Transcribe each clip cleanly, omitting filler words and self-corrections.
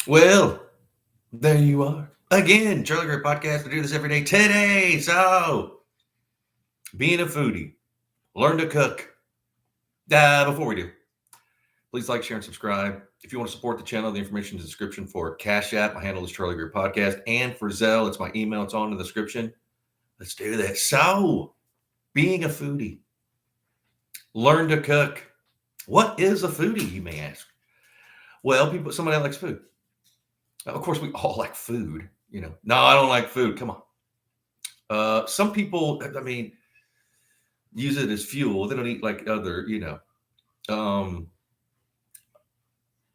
Well, there you are. Again, Charlie Greer Podcast. We do this every day today. So, being a foodie, learn to cook. Before we do, please like, share, and subscribe. If you want to support the channel, the information in the description for Cash App. My handle is Charlie Greer Podcast. And for Zelle, it's my email. It's on in the description. Let's do this. So, being a foodie, learn to cook. What is a foodie, you may ask? Well, somebody that likes food. Of course, we all like food. No, I don't like food. Come on. Some people, use it as fuel. They don't eat like other. Um,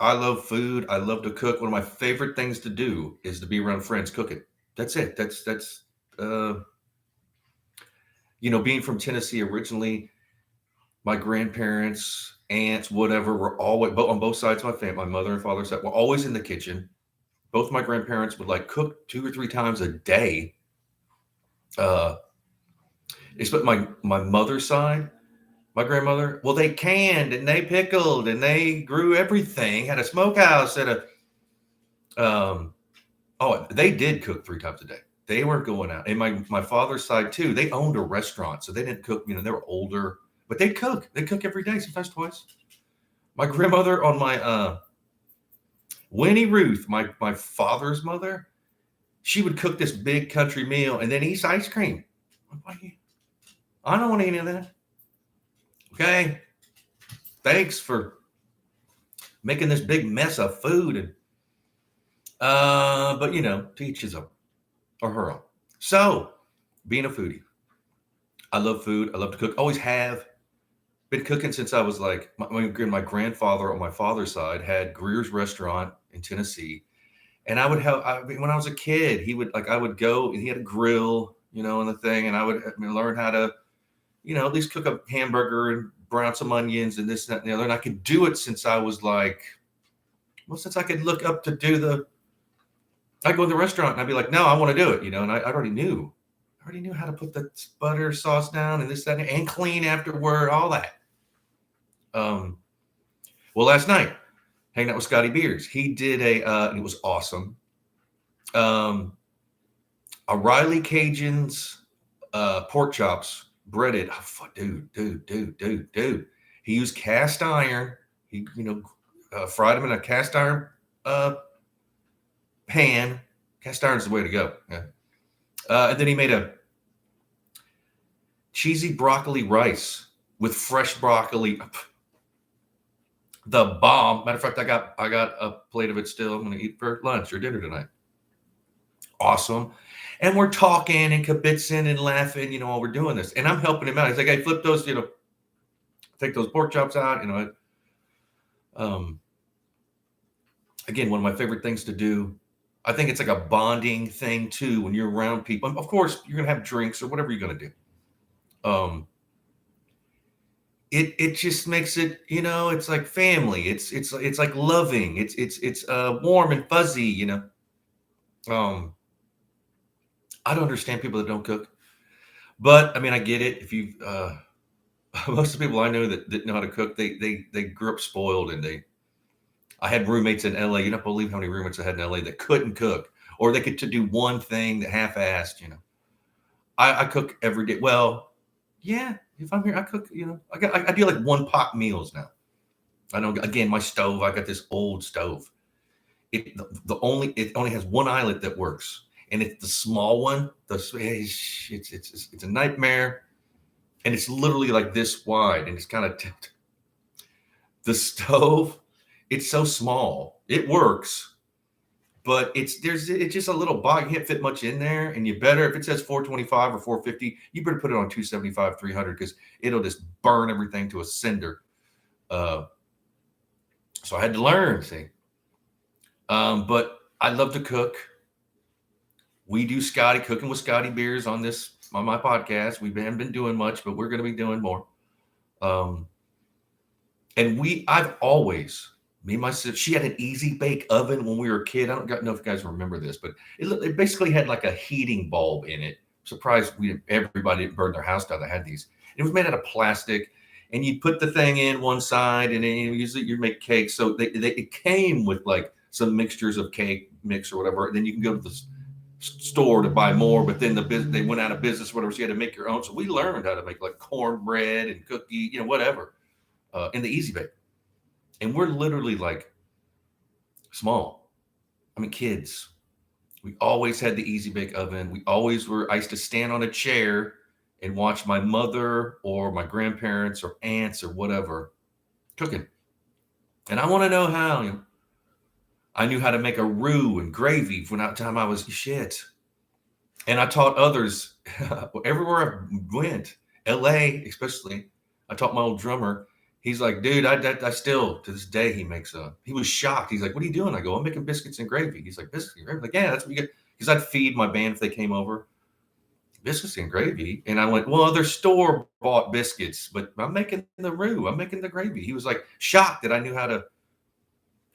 I love food. I love to cook. One of my favorite things to do is to be around friends cooking. That's it. Uh, being from Tennessee originally, my grandparents, aunts, whatever, were always, on both sides of my family, my mother and father side, were always in the kitchen. Both my grandparents would like cook 2 or 3 times a day. But my mother's side, my grandmother, well, they canned and they pickled and they grew everything. Had a smokehouse they did cook 3 times a day. They weren't going out. And my father's side too, they owned a restaurant, so they didn't cook. They were older, but they cook. They cook every day, sometimes twice. My grandmother on my Winnie Ruth, my father's mother, she would cook this big country meal and then eat ice cream. I don't want any of that. Okay. Thanks for making this big mess of food. And but to each his own or her own. So, being a foodie, I love food. I love to cook. Always have been cooking since I was like my grandfather on my father's side had Greer's restaurant in Tennessee, and I would have. When I was a kid, I would go. He had a grill, and the thing, and I would learn how to, at least cook a hamburger and brown some onions and this, that, and the other. And I could do it since I was since I could look up to do I'd go to the restaurant and I'd be like, no, I want to do it, and I already knew how to put the butter sauce down and this, that, and clean afterward, all that. Well, last night, hanging out with Scotty Beers, he did it was awesome. A Riley Cajun's pork chops breaded. Oh, dude. He used cast iron. He, fried them in a cast iron pan. Cast iron is the way to go. Yeah. And then he made a cheesy broccoli rice with fresh broccoli. The bomb. Matter of fact, I got a plate of it still. I'm going to eat for lunch or dinner tonight. Awesome. And we're talking and kibitzing and laughing, while we're doing this. And I'm helping him out. He's like, hey, flip those, take those pork chops out. Again, one of my favorite things to do. I think it's like a bonding thing too when you're around people. And of course, you're gonna have drinks or whatever you're gonna do. It just makes it, it's like family. It's like loving. It's warm and fuzzy. I don't understand people that don't cook, but I get it. If you most of the people I know that know how to cook, they grew up spoiled, and I had roommates in LA. You don't believe how many roommates I had in LA that couldn't cook, or they could to do one thing that half-assed. I cook every day. Well, yeah, if I'm here, I cook. I do like one pot meals now. I know. Again, my stove. I got this old stove. It only has one eyelet that works, and it's the small one. It's a nightmare, and it's literally like this wide, and it's kind of tipped. The stove. It's so small. It works, but it's just a little box. You can't fit much in there, and you better, if it says 425 or 450, you better put it on 275, 300, because it'll just burn everything to a cinder. So I had to learn. See, but I love to cook. We do cooking with Scotty Beers on my podcast. We haven't been doing much, but we're going to be doing more. And I've always. Me and my sister, she had an easy bake oven when we were a kid. I don't know if you guys remember this, but it basically had like a heating bulb in it. Surprised everybody didn't burn their house down that had these. It was made out of plastic, and you put the thing in one side, and then usually you make cakes. So it came with like some mixtures of cake mix or whatever. And then you can go to the store to buy more, but then they went out of business, whatever. So you had to make your own. So we learned how to make like cornbread and cookie, whatever, in the Easy Bake. And we're literally like small. I mean, kids. We always had the Easy Bake oven. I used to stand on a chair and watch my mother or my grandparents or aunts or whatever cooking. And I want to know how. I knew how to make a roux and gravy from that time I was shit. And I taught others everywhere I went, LA especially. I taught my old drummer. He's like, dude, I still, to this day, he was shocked. He's like, what are you doing? I go, I'm making biscuits and gravy. He's like, biscuits and gravy? I'm like, yeah, that's what you get. Because I'd feed my band if they came over. Biscuits and gravy. And I went, well, they're store-bought biscuits, but I'm making the roux. I'm making the gravy. He was like shocked that I knew how to.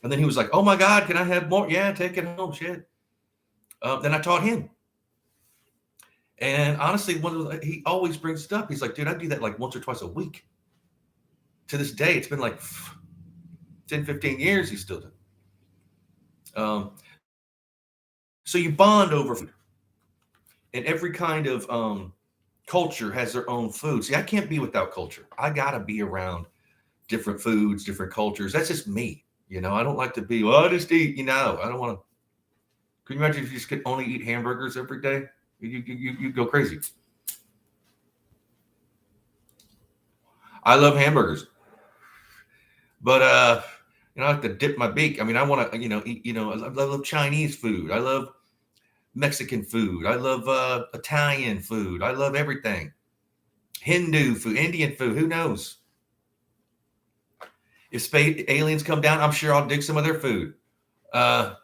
And then he was like, oh my God, can I have more? Yeah, take it home, shit. Then I taught him. And honestly, he always brings it up. He's like, dude, I do that like once or twice a week. To this day, it's been like 10, 15 years he's still doing. So you bond over food. And every kind of culture has their own food. See, I can't be without culture. I got to be around different foods, different cultures. That's just me. I don't like to be, well, I just eat, I don't want to. Can you imagine if you just could only eat hamburgers every day? You go crazy. I love hamburgers. But, I like to dip my beak. I mean, I want to, eat, I love Chinese food. I love Mexican food. I love Italian food. I love everything. Hindu food, Indian food, who knows? If space aliens come down, I'm sure I'll dig some of their food. But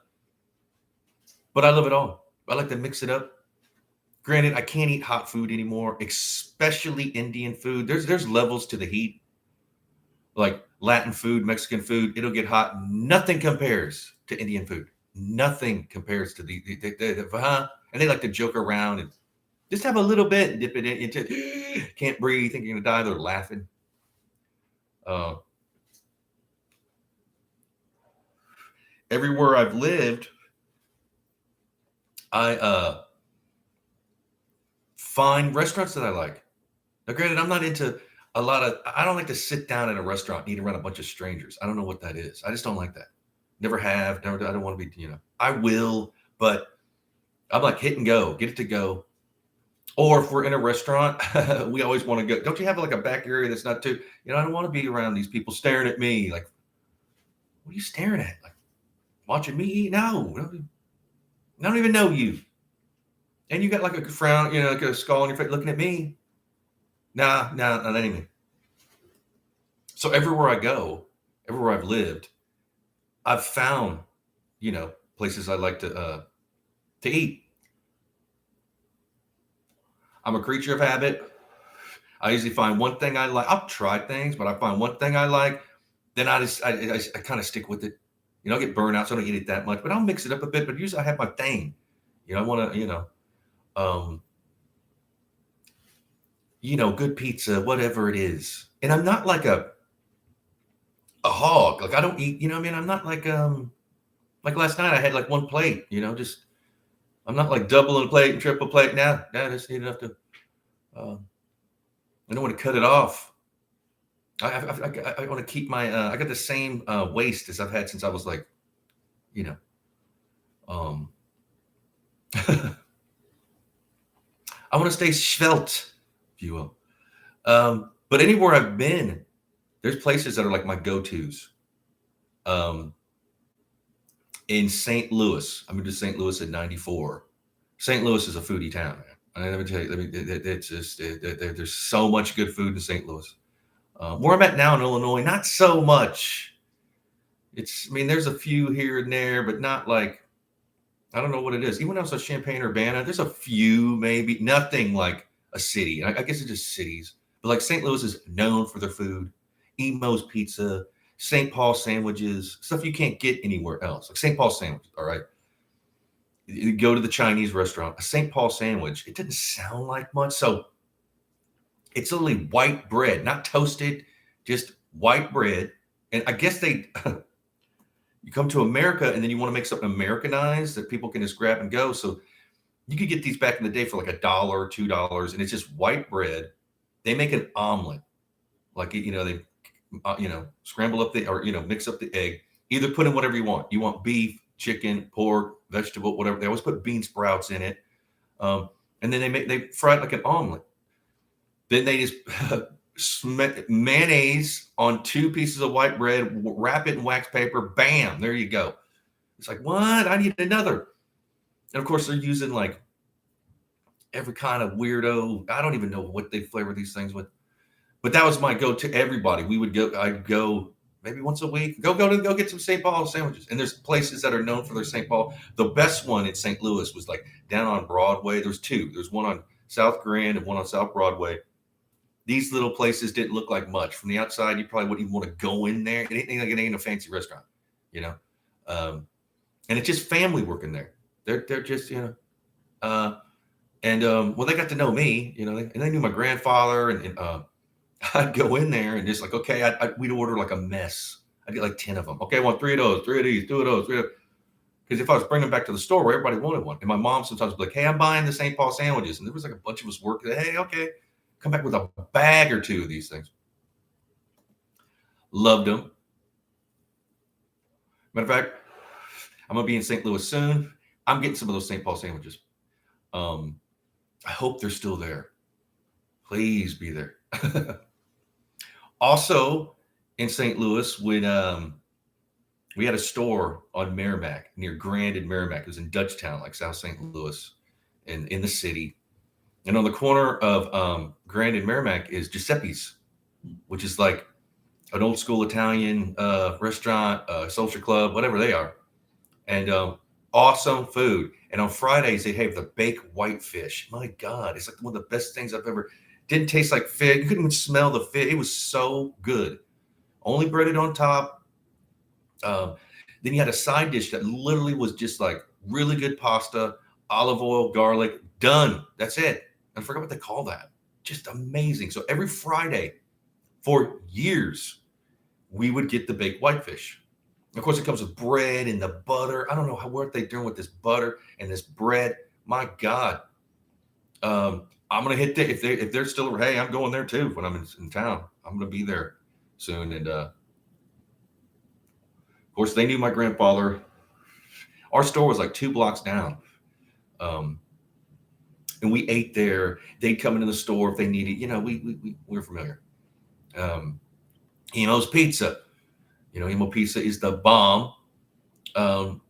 I love it all. I like to mix it up. Granted, I can't eat hot food anymore, especially Indian food. There's levels to the heat. Like Latin food, Mexican food, it'll get hot. Nothing compares to Indian food. Nothing compares to and they like to joke around and just have a little bit and dip it into can't breathe, think you're gonna die. They're laughing. Everywhere I've lived, I find restaurants that I like. Now, granted, I'm not into I don't like to sit down at a restaurant and eat around a bunch of strangers. I don't know what that is. I just don't like that. Never have, I don't want to be, I will, but I'm like hit and go, get it to go. Or if we're in a restaurant, we always want to go. Don't you have like a back area that's not too, I don't want to be around these people staring at me. Like, what are you staring at? Like, watching me eat? No, I don't even know you. And you got like a frown, like a skull on your face looking at me. Nah, not anyway. So everywhere I go, everywhere I've lived, I've found, places I like to eat. I'm a creature of habit. I usually find one thing I like. I'll try things, but I find one thing I like, then I kind of stick with it. I get burned out, so I don't eat it that much, but I'll mix it up a bit. But usually I have my thing. I want to, good pizza, whatever it is. And I'm not like a hog. Like I don't eat, I'm not like last night I had like one plate, just, I'm not like doubling plate and triple plate. Now I just need enough to, I don't want to cut it off. I want to keep my, I got the same waist as I've had since I was like, I want to stay svelte, if you will. But anywhere I've been, there's places that are like my go-tos. In St. Louis, I moved to St. Louis in '94. St. Louis is a foodie town, man. Let me tell you, it's just there's so much good food in St. Louis. Where I'm at now in Illinois, not so much. There's a few here and there, but not like, I don't know what it is. Even when I was at Champaign-Urbana, there's a few, maybe, nothing like a city. I guess it's just cities. But like St. Louis is known for their food. Emo's Pizza, St. Paul sandwiches, stuff you can't get anywhere else. Like St. Paul sandwich, all right? You go to the Chinese restaurant, a St. Paul sandwich, it doesn't sound like much. So it's literally white bread, not toasted, just white bread. And I guess You come to America and then you want to make something Americanized that people can just grab and go. So you could get these back in the day for like $1, $2, and it's just white bread. They make an omelet, like they scramble up the or mix up the egg. Either put in whatever you want. You want beef, chicken, pork, vegetable, whatever. They always put bean sprouts in it, and then they fry it like an omelet. Then they just mayonnaise on 2 pieces of white bread, wrap it in wax paper. Bam, there you go. It's like, what? I need another. And of course, they're using like every kind of weirdo. I don't even know what they flavor these things with. But that was my go-to. Everybody, we would go. I'd go maybe once a week. Go get some St. Paul sandwiches. And there's places that are known for their St. Paul. The best one in St. Louis was like down on Broadway. There's 2. There's one on South Grand and one on South Broadway. These little places didn't look like much from the outside. You probably wouldn't even want to go in there. It ain't a fancy restaurant, and it's just family working there. They're just well, they got to know me, and they knew my grandfather, and I'd go in there and just like, okay, we'd order like a mess. I'd get like 10 of them. Okay, I want 3 of those, 3 of these, 2 of those, 3 of. Because if I was bringing them back to the store, where everybody wanted one, and my mom sometimes would be like, hey, I'm buying the St. Paul sandwiches, and there was like a bunch of us working. Hey, okay. Come back with a bag or 2 of these things. Loved them. Matter of fact, I'm going to be in St. Louis soon. I'm getting some of those St. Paul sandwiches. I hope they're still there. Please be there. Also, in St. Louis, when we had a store on Merrimack, near Grand and Merrimack. It was in Dutchtown, like South St. Louis, in the city. And on the corner of Grand and Merrimack is Giuseppe's, which is like an old school Italian restaurant, social club, whatever they are. And awesome food. And on Fridays, they have the baked whitefish. My God, it's like one of the best things I've ever. Didn't taste like fish. You couldn't even smell the fish. It was so good. Only breaded on top. Then you had a side dish that literally was just like really good pasta, olive oil, garlic, done. That's it. I forgot what they call that. Just amazing. So every Friday for years, we would get the baked whitefish. Of course, it comes with bread and the butter. I don't know what they're doing with this butter and this bread. My God. I'm gonna hit if they're still. Hey, I'm going there too when I'm in town. I'm gonna be there soon. And of course, they knew my grandfather. Our store was like 2 blocks down. And we ate there. They'd come into the store if they needed, we were familiar. Emo's Pizza. Emo Pizza is the bomb. And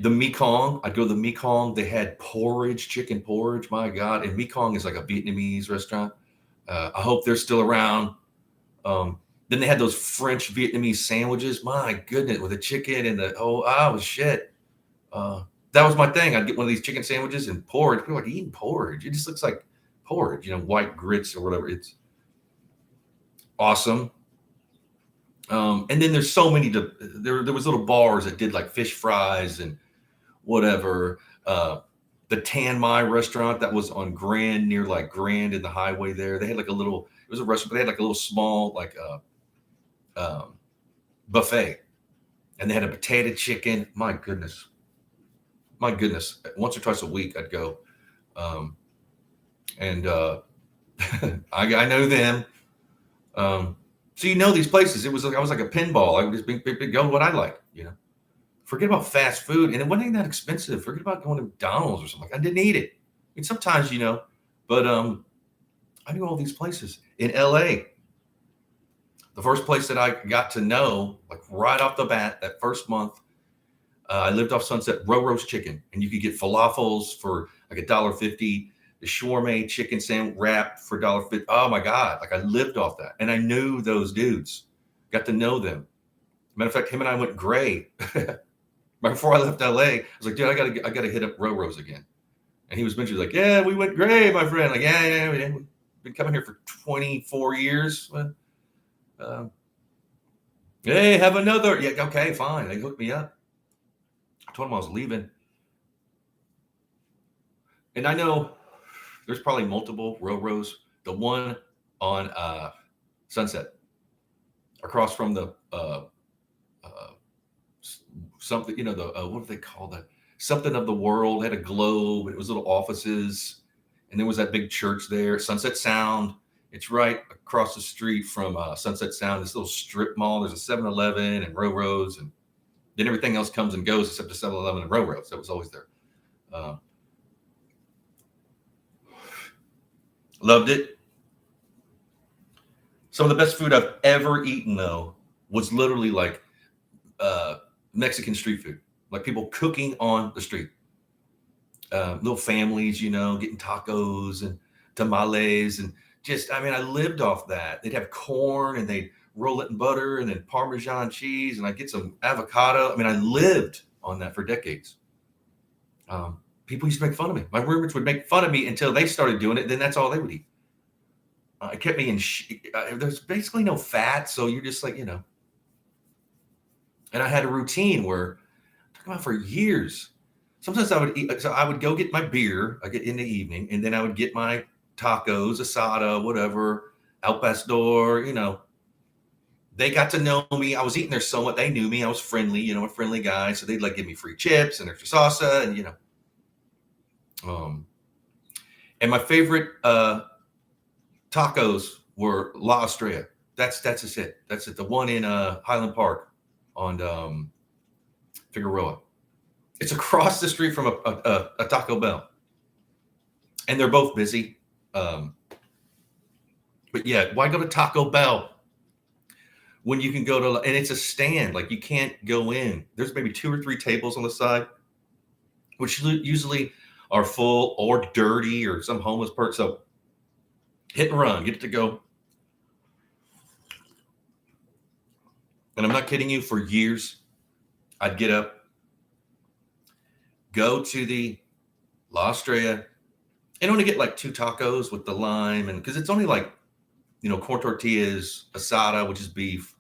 the Mekong, I'd go to the Mekong. They had porridge, chicken porridge. My God. And Mekong is like a Vietnamese restaurant. I hope they're still around. Then they had those French Vietnamese sandwiches. My goodness, with the chicken and shit. That was my thing. I'd get one of these chicken sandwiches and porridge. People are like, eating porridge. It just looks like porridge, white grits or whatever. It's awesome. And then there's so many. There was little bars that did like fish fries and whatever. The Tan Mai restaurant that was on Grand, near like Grand and the highway there. They had like a little. It was a restaurant, but they had like a little small like buffet, and they had a potato chicken. My goodness. Once or twice a week I'd go. And I know them. So these places. It was like I was like a pinball. I would just go what I like, Forget about fast food, and it wasn't that expensive. Forget about going to McDonald's or something. I didn't eat it. I mean, sometimes, but I knew all these places in LA. The first place that I got to know, like right off the bat, that first month, I lived off Sunset, Roast Chicken, and you could get falafels for like $1.50, the shawarma chicken sandwich wrap for $1.50. Oh my God. Like I lived off that. And I knew those dudes, got to know them. Matter of fact, him and I went gray. Right before I left LA, I was like, dude, I gotta hit up Rose again. And he was mentioning like, yeah, we went gray, my friend. Like, yeah. We've been coming here for 24 years. Hey, have another. Yeah, okay, fine. They hooked me up. I told him I was leaving. And I know there's probably multiple Rose. The one on Sunset, across from the something, the what do they call that? Something of the world. It had a globe. It was little offices, and there was that big church there. Sunset Sound. It's right across the street from Sunset Sound. This little strip mall. There's a 7-Eleven and Roro's, and then everything else comes and goes except the 7-Eleven and Roro's. That was always there. Loved it. Some of the best food I've ever eaten, though, was literally like Mexican street food, like people cooking on the street. Little families, getting tacos and tamales, and I lived off that. They'd have corn and they'd roll it in butter and then Parmesan cheese, and I'd get some avocado. I lived on that for decades. People used to make fun of me. My roommates would make fun of me until they started doing it. Then that's all they would eat. It kept me in. There's basically no fat, so you're just like, And I had a routine where, I'm talking about for years. Sometimes I would eat. So I would go get my beer. I get in the evening, and then I would get my tacos, asada, whatever, al pastor. They got to know me. I was eating there so much. They knew me. I was friendly, a friendly guy. So they'd like give me free chips and extra salsa, and and my favorite tacos were La Estrella. That's just it. That's it. The one in Highland Park on Figueroa. It's across the street from a Taco Bell, and they're both busy. But yeah, why go to Taco Bell when you can go to, and it's a stand, like you can't go in. There's maybe 2 or 3 tables on the side, which usually are full or dirty or some homeless person. So hit and run, get it to go. And I'm not kidding you, for years, I'd get up, go to the La Estrella, and only get like 2 tacos with the lime, and because it's only like, corn tortillas, asada, which is beef,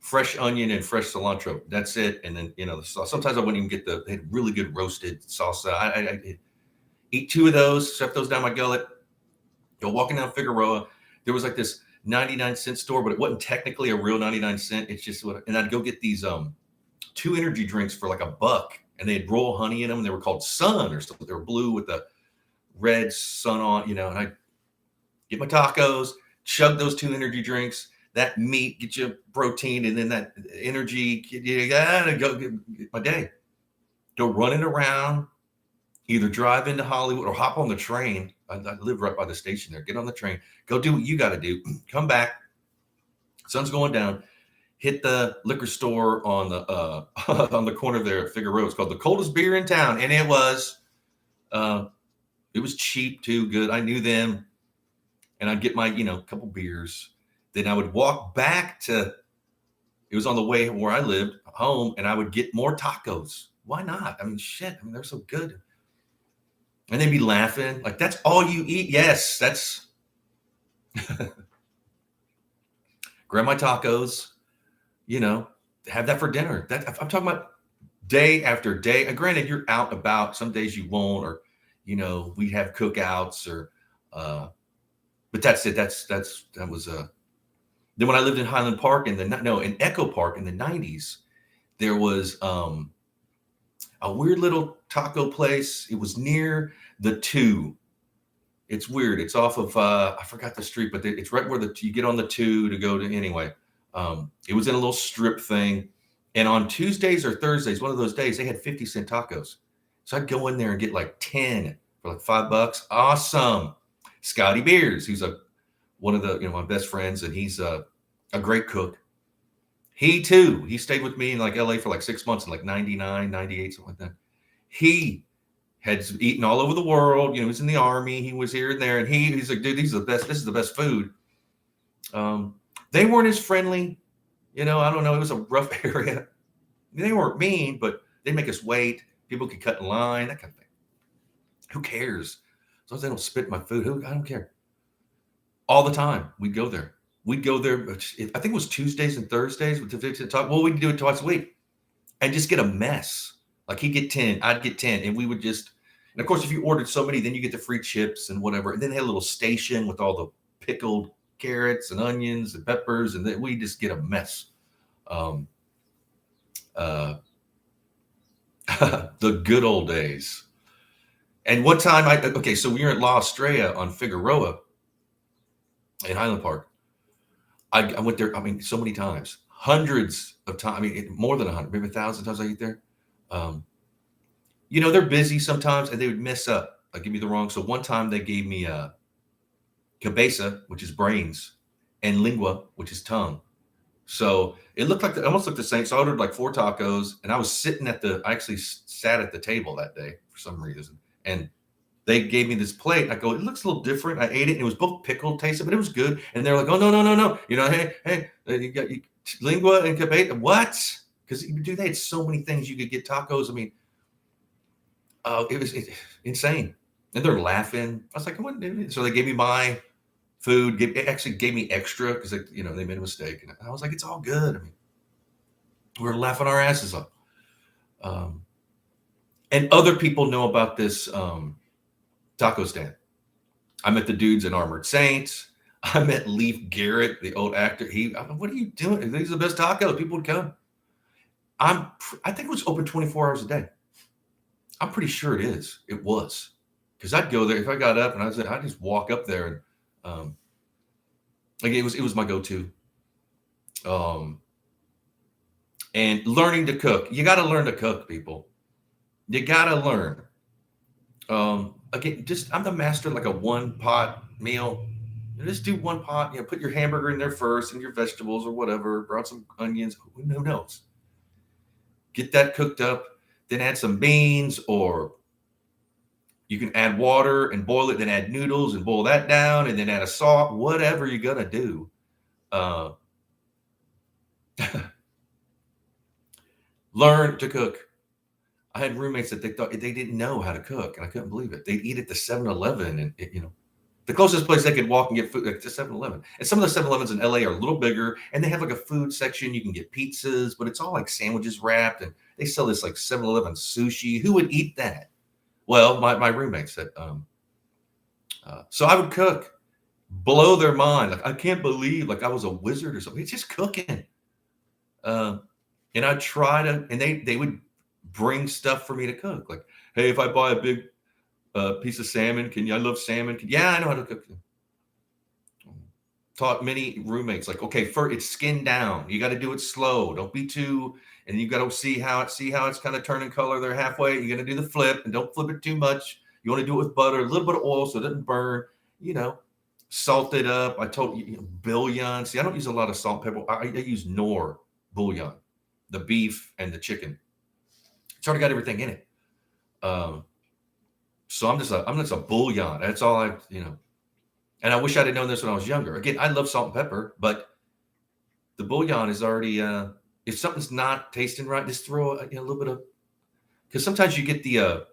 fresh onion and fresh cilantro. That's it. And then, the sauce. Sometimes I wouldn't even get they had really good roasted salsa. I eat 2 of those, stuff those down my gullet, go walking down Figueroa. There was like this 99-cent store, but it wasn't technically a real 99-cent. It's just and I'd go get these 2 energy drinks for like $1, and they had royal honey in them, and they were called Sun or something. They were blue with the red sun on, and I get my tacos, chug those 2 energy drinks. That meat get you protein, and then that energy, you gotta go get my day. Go running around, either drive into Hollywood or hop on the train. I live right by the station there. Get on the train, go do what you got to do. Come back, sun's going down. Hit the liquor store on the on the corner there at Figueroa. It's called the coldest beer in town, and it was cheap too, good. I knew them, and I'd get my couple beers. Then I would walk back to. It was on the way where I lived home, and I would get more tacos. Why not? Shit. They're so good. And they'd be laughing like, "That's all you eat?" Yes, that's. Grab my tacos. Have that for dinner. I'm talking about day after day. And granted, you're out about. Some days you won't, or we have cookouts, or but that's it. That was Then when I lived in Highland Park in Echo Park in the 90s, there was a weird little taco place. It was near the 2. It's weird. It's off of I forgot the street, but it's right where you get on the 2 to go to anyway. It was in a little strip thing, and on Tuesdays or Thursdays, one of those days, they had 50-cent tacos. So I'd go in there and get like 10 for like $5. Awesome. Scotty Beers, who's one of the my best friends, and he's a great cook. He stayed with me in like LA for like 6 months in like 99, 98, something like that. He had eaten all over the world. He was in the army. He was here and there, and he's like, dude, these are the best. This is the best food. They weren't as friendly. I don't know. It was a rough area. They weren't mean, but they make us wait. People could cut in line, that kind of thing. Who cares? As long as they don't spit in my food, I don't care. All the time, we'd go there. I think it was Tuesdays and Thursdays with the 50 talk. Well, we'd do it twice a week and just get a mess. Like he'd get 10, I'd get 10. And we would and of course, if you ordered so many, then you get the free chips and whatever. And then they had a little station with all the pickled carrots and onions and peppers. And then we just get a mess. The good old days. And one time okay, so we were at La Estrella on Figueroa in Highland Park. I went there, I mean, so many times, hundreds of times. I mean, more than 100, maybe 1,000 times I eat there. Um, they're busy sometimes and they would mess up, like give me the wrong. So one time they gave me cabeza, which is brains, and lingua, which is tongue. So it looked like it almost looked the same. So I ordered like 4 tacos, and I was sitting I actually sat at the table that day for some reason, and they gave me this plate. I go, it looks a little different. I ate it, and it was both pickled tasted, but it was good. And they're like, oh no, no, no, no. Hey, you got lingua and cabeza. What? Because dude, they had so many things you could get tacos. I mean, it was insane. And they're laughing. I was like, what? So they gave me my food. Actually gave me extra because they made a mistake. And I was like, it's all good. I mean, we're laughing our asses off. And other people know about this taco stand. I met the dudes in Armored Saints. I met Leif Garrett, the old actor. What are you doing? These are the best tacos. People would come. I think it was open 24 hours a day. I'm pretty sure it is. It was. Because I'd go there if I got up and I'd just walk up there and like it was my go-to. And learning to cook. You got to learn to cook, people. You got to learn. Again, I'm the master of like a one pot meal. Just do one pot, put your hamburger in there first and your vegetables or whatever, brought some onions, who knows? Get that cooked up, then add some beans, or you can add water and boil it, then add noodles and boil that down, and then add a salt, whatever you're going to do. Learn to cook. I had roommates that they thought they didn't know how to cook, and I couldn't believe it. They'd eat at the 7-Eleven, and the closest place they could walk and get food, like the 7-Eleven. And some of the 7-Elevens in LA are a little bigger, and they have like a food section. You can get pizzas, but it's all like sandwiches wrapped, and they sell this like 7-Eleven sushi. Who would eat that? Well, my roommate said, so I would cook, blow their mind. Like, I can't believe like I was a wizard or something. It's just cooking. And I'd try to, and they would bring stuff for me to cook. Like, hey, if I buy a big piece of salmon, I love salmon. Yeah, I know how to cook. Taught many roommates, like, okay, first it's skin down. You got to do it slow. Don't be too, and you got to see how it's kind of turning color. They're halfway. You got to do the flip, and don't flip it too much. You want to do it with butter, a little bit of oil so it doesn't burn. Salt it up. I told you, bouillon. See, I don't use a lot of salt and pepper. I use Knorr bouillon, the beef and the chicken. It's already got everything in it. So I'm just a bouillon. That's all and I wish I'd have known this when I was younger. Again, I love salt and pepper, but the bouillon is already, if something's not tasting right, just throw a little bit of, because sometimes you get the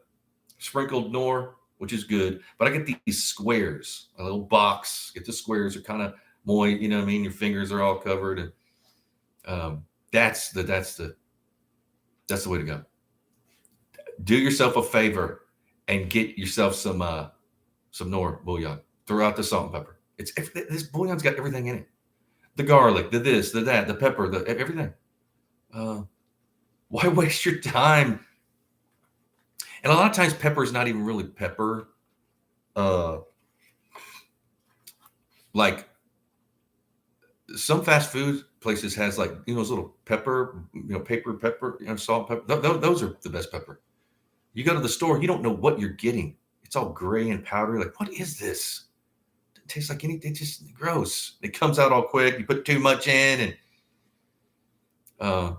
sprinkled Knorr, which is good, but I get these squares, a little box, get the squares are kind of moist, you know what I mean? Your fingers are all covered. And that's the way to go. Do yourself a favor and get yourself some Knorr bouillon. Throw out the salt and pepper. This bouillon's got everything in it. The garlic, the this, the that, the pepper, the everything. Why waste your time? And a lot of times pepper is not even really pepper. Like some fast food places has like, those little pepper, paper pepper, salt, pepper. Those are the best pepper. You go to the store, you don't know what you're getting. It's all gray and powdery. Like, what is this? It tastes like anything. It's just gross. It comes out all quick. You put too much in, and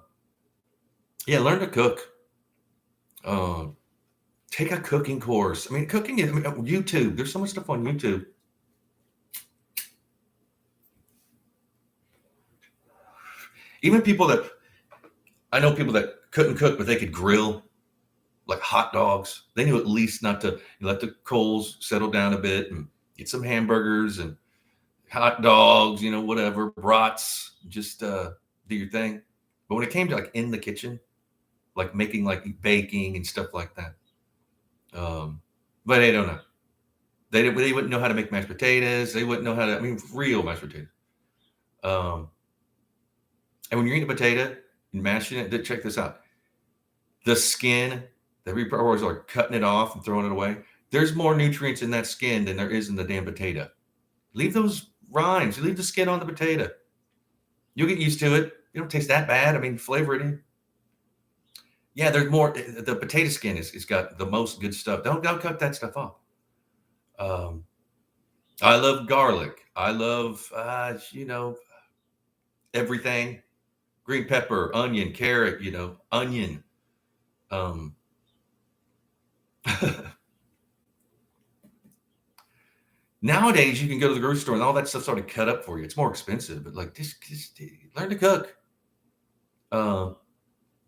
learn to cook. Take a cooking course. I mean, YouTube. There's so much stuff on YouTube. Even I know people that couldn't cook, but they could grill, like hot dogs. They knew at least not to let the coals settle down a bit and get some hamburgers and hot dogs, whatever, brats, just do your thing. But when it came to like in the kitchen, like making like baking and stuff like that, but they don't know. They wouldn't know how to make mashed potatoes. They wouldn't know how to, real mashed potatoes. And when you're eating a potato and mashing it, check this out. The skin People are always like cutting it off and throwing it away. There's more nutrients in that skin than there is in the damn potato. Leave those rinds. You leave the skin on the potato. You'll get used to it. You don't taste that bad. I mean, flavor it in. Yeah, there's more. The potato skin is got the most good stuff. Don't cut that stuff off. Um, I love garlic. I love everything. Green pepper, onion, carrot. Onion. Um, Nowadays, you can go to the grocery store and all that stuff's already cut up for you. It's more expensive, but like just learn to cook. Uh,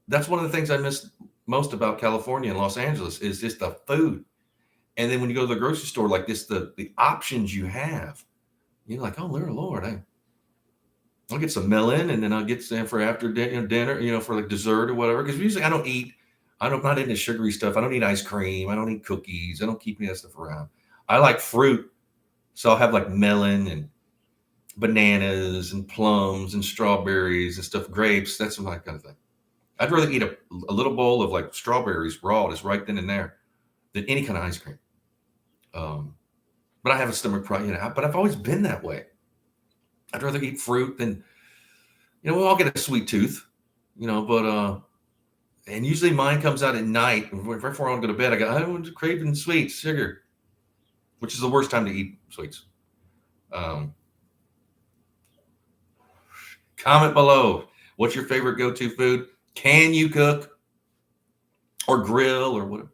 that's one of the things I miss most about California and Los Angeles is just the food. And then when you go to the grocery store, like this, the options you have, you're like, oh, Lord, I'll get some melon, and then I'll get some for after dinner, for like dessert or whatever. Because usually I'm not into sugary stuff. I don't eat ice cream. I don't eat cookies. I don't keep any of that stuff around. I like fruit. So I'll have like melon and bananas and plums and strawberries and stuff, grapes. That's my kind of thing. I'd rather eat a little bowl of like strawberries raw, just right then and there, than any kind of ice cream. But I have a stomach problem, but I've always been that way. I'd rather eat fruit than, we'll all get a sweet tooth, and usually mine comes out at night. Right before I want to go to bed, I'm craving sweets, sugar, which is the worst time to eat sweets. Comment below. What's your favorite go-to food? Can you cook or grill or whatever?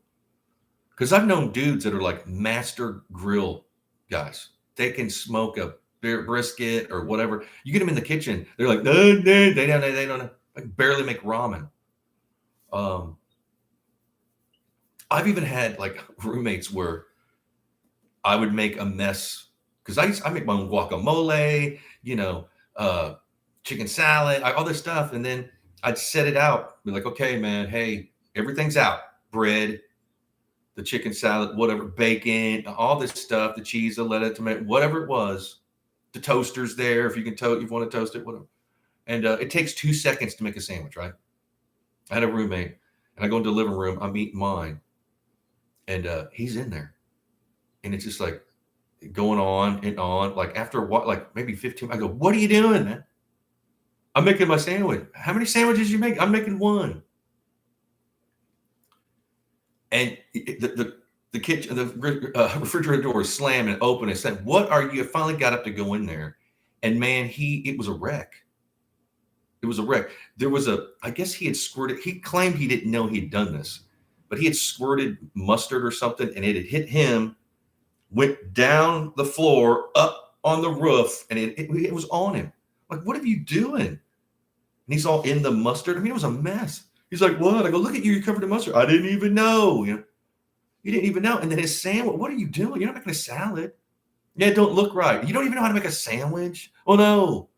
Because I've known dudes that are like master grill guys. They can smoke a brisket or whatever. You get them in the kitchen, they're like, no, they don't know. I can barely make ramen. I've even had like roommates where I would make a mess because I make my own guacamole, chicken salad, all this stuff, and then I'd set it out. Be like, okay, man, hey, everything's out. Bread, the chicken salad, whatever, bacon, all this stuff, the cheese, the lettuce, tomato, whatever it was. The toaster's there if you want to toast it, whatever. And it takes 2 seconds to make a sandwich, right? I had a roommate, and I go into the living room. I'm eating mine, and he's in there, and it's just like going on and on. Like after what, like maybe 15. I go, "What are you doing, man?" I'm making my sandwich. How many sandwiches you make? I'm making one. And the kitchen, the refrigerator door is slammed and open and said, "What are you?" I finally got up to go in there, and man, it was a wreck. It was a wreck. I guess he had squirted. He claimed he didn't know he'd done this, but he had squirted mustard or something, and it had hit him, went down the floor, up on the roof, and it was on him. Like, what are you doing? And he's all in the mustard. I mean, it was a mess. He's like, what? I go, look at you. You're covered in mustard. I didn't even know. You didn't even know. And then his sandwich. What are you doing? You're not making a salad. Yeah, it don't look right. You don't even know how to make a sandwich. Oh no,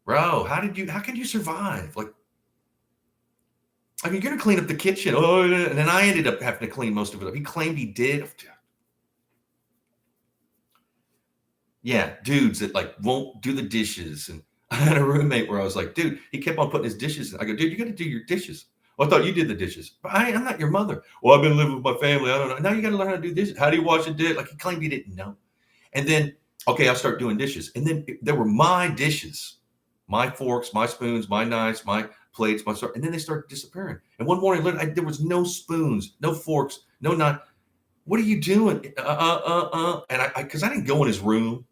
bro. How can you survive? Like, I mean, you're gonna clean up the kitchen. Oh, and then I ended up having to clean most of it up. He claimed he did. Yeah, dudes that like won't do the dishes. And I had a roommate where I was like, dude, he kept on putting his dishes in. I go, dude, you got to do your dishes. Well, I thought you did the dishes. But I'm not your mother. Well, I've been living with my family. I don't know. Now you got to learn how to do dishes. How do you wash a dish? Like he claimed he didn't know. And then, okay, I'll start doing dishes. And then there were my dishes, my forks, my spoons, my knives, my plates, and then they started disappearing. And one morning, there was no spoons, no forks, no knife. What are you doing? And because I didn't go in his room.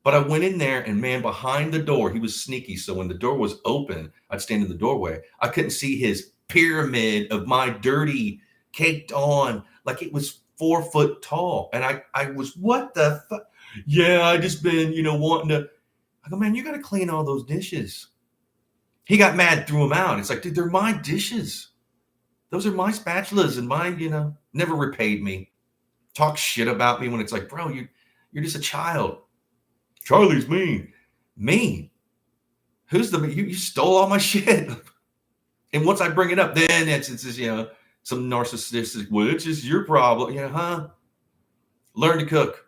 But I went in there and man, behind the door, he was sneaky. So when the door was open, I'd stand in the doorway. I couldn't see his pyramid of my dirty caked on, like it was 4 foot tall. And I was, what the fuck? Yeah, I just been, wanting to. I go, man, you got to clean all those dishes. He got mad, threw them out. It's like, dude, they're my dishes. Those are my spatulas and mine, never repaid me. Talk shit about me when it's like, bro, you're just a child. Charlie's mean. Mean? Who's you stole all my shit. And once I bring it up, then it's some narcissistic, which is your problem. Huh? Learn to cook.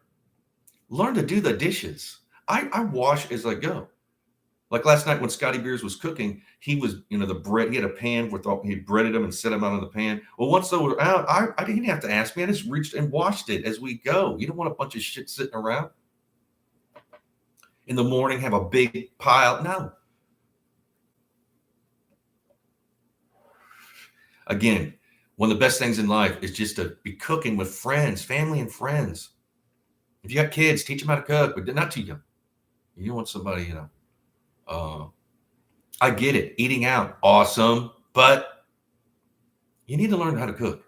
Learn to do the dishes. I wash as I go. Like last night when Scotty Beers was cooking, he was, the bread, he had a pan with all, he breaded them and set them out on the pan. Well, once they were out, I didn't have to ask me. I just reached and washed it as we go. You don't want a bunch of shit sitting around. In the morning, have a big pile. No. Again, one of the best things in life is just to be cooking with friends, family and friends. If you got kids, teach them how to cook, but not too young. You don't want somebody, I get it. Eating out, awesome. But you need to learn how to cook.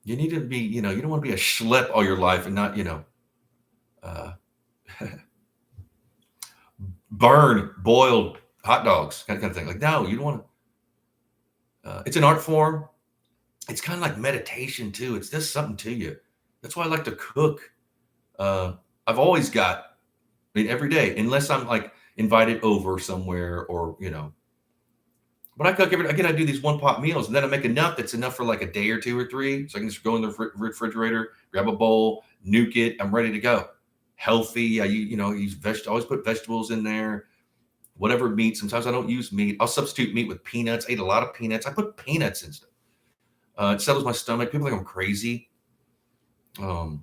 You need to be, you don't want to be a schlep all your life and not, uh, burn boiled hot dogs, kind of thing. Like, no, you don't want to. It's an art form. It's kind of like meditation too. It's just something to you. That's why I like to cook. I've always got, every day, unless I'm like invited over somewhere or, but I cook again, I do these one pot meals and then I make enough that's enough for like a day or two or three. So I can just go in the refrigerator, grab a bowl, nuke it. I'm ready to go. Healthy. I use always put vegetables in there, whatever meat. Sometimes I don't use meat. I'll substitute meat with peanuts. I eat a lot of peanuts. I put peanuts in stuff. It settles my stomach. People think I'm crazy. And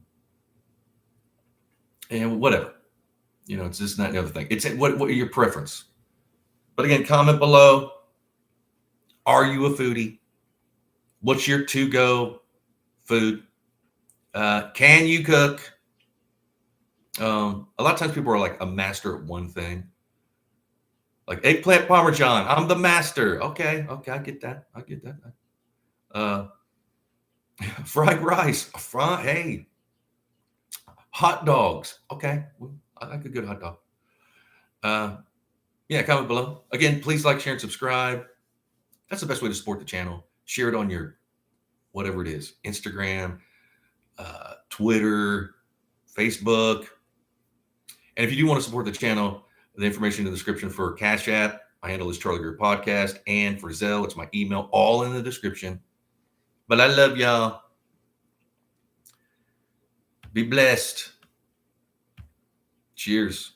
whatever, it's just not the other thing. It's what are your preference? But again, comment below. Are you a foodie? What's your to-go food? Can you cook? A lot of times people are like a master at one thing. Like eggplant parmesan, I'm the master. Okay, I get that. Fried rice, hey. Hot dogs. Okay. I like a good hot dog. Yeah, comment below. Again, please like, share, and subscribe. That's the best way to support the channel. Share it on your, whatever it is, Instagram, Twitter, Facebook. And if you do want to support the channel, the information in the description for Cash App, my handle is charliegreerpodcast, and for Zelle, it's my email, all in the description. But I love y'all. Be blessed. Cheers.